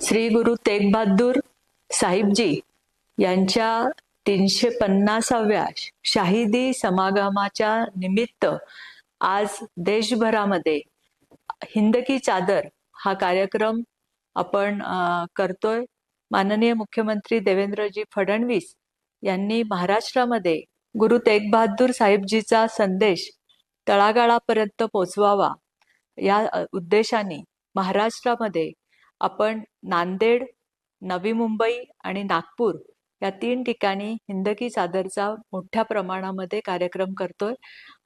श्री गुरु तेग बहादूर साहिबजी यांच्या 350व्या शाहिदी समागमाच्या निमित्त आज देशभरामध्ये हिंद की चादर हा कार्यक्रम आपण करतोय। माननीय मुख्यमंत्री देवेंद्रजी फडणवीस यांनी महाराष्ट्रामध्ये गुरु तेग बहादूर साहिबजीचा संदेश तळागाळापर्यंत पोहोचवावा या उद्देशाने महाराष्ट्रामध्ये आपण नांदेड, नवी मुंबई आणि नागपूर या 3 ठिकाणी हिंद की चादरचा मोठ्या प्रमाणामध्ये कार्यक्रम करतोय।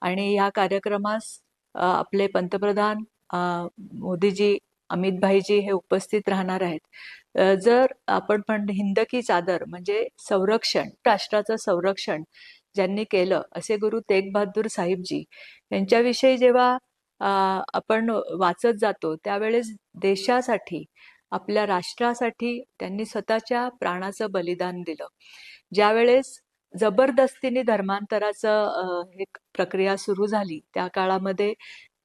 आणि या कार्यक्रमास आपले पंतप्रधान मोदीजी, अमित भाईजी हे उपस्थित राहणार आहेत। जर आपण हिंद की चादर म्हणजे संरक्षण, राष्ट्राचं संरक्षण ज्यांनी केलं असे गुरु तेग बहादूर साहिबजी यांच्याविषयी जेव्हा आपण वाचत जातो त्यावेळेस देशासाठी, आपल्या राष्ट्रासाठी त्यांनी स्वतःच्या प्राणाचं बलिदान दिलं। ज्यावेळेस जबरदस्तीने धर्मांतराचं एक प्रक्रिया सुरू झाली त्या काळामध्ये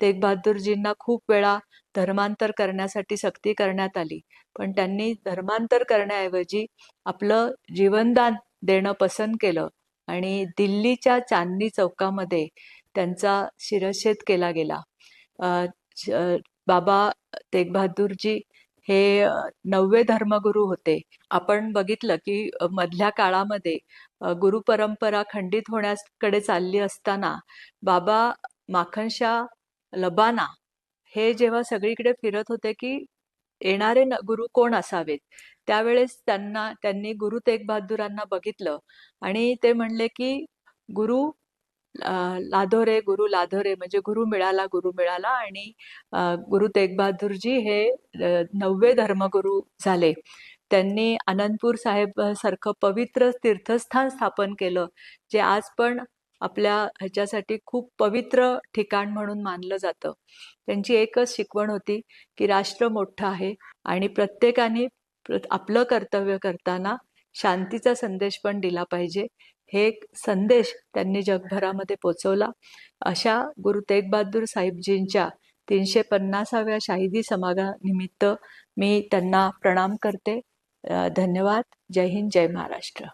तेग बहादूरजींना खूप वेळा धर्मांतर करण्यासाठी सक्ती करण्यात आली, पण त्यांनी धर्मांतर करण्याऐवजी आपलं जीवनदान देणं पसंत केलं आणि दिल्लीच्या चांदणी चौकामध्ये त्यांचा शिरच्छेद केला गेला। बाबा तेग बहादूरजी हे 9वे धर्मगुरू होते। आपण बघितलं की मधल्या काळामध्ये गुरु परंपरा खंडित होण्याकडे चालली असताना बाबा माखनशाह लबाना हे जेव्हा सगळीकडे फिरत होते की येणारे गुरु कोण असावेत, त्यावेळेस त्यांनी गुरु तेग बहादूरांना बघितलं आणि ते म्हणले की गुरु लाधोरे म्हणजे गुरु मिळाला आणि गुरु तेग बहादूरजी हे 9वे धर्मगुरू झाले। त्यांनी आनंदपूर साहेब सारखं पवित्र तीर्थस्थान स्थापन केलं, जे आज पण आपल्या ह्याच्यासाठी खूप पवित्र ठिकाण म्हणून मानलं जातं। त्यांची एकच शिकवण होती की राष्ट्र मोठं आहे आणि प्रत्येकाने आपलं कर्तव्य करताना शांतीचा संदेश पण दिला पाहिजे। हे संदेश त्यांनी जगभरामध्ये पोचवला। अशा गुरु तेग बहादूर साहिबजींच्या 350व्या शाहिदी समागमानिमित्त मी त्यांना प्रणाम करते। धन्यवाद। जय हिंद, जय महाराष्ट्र।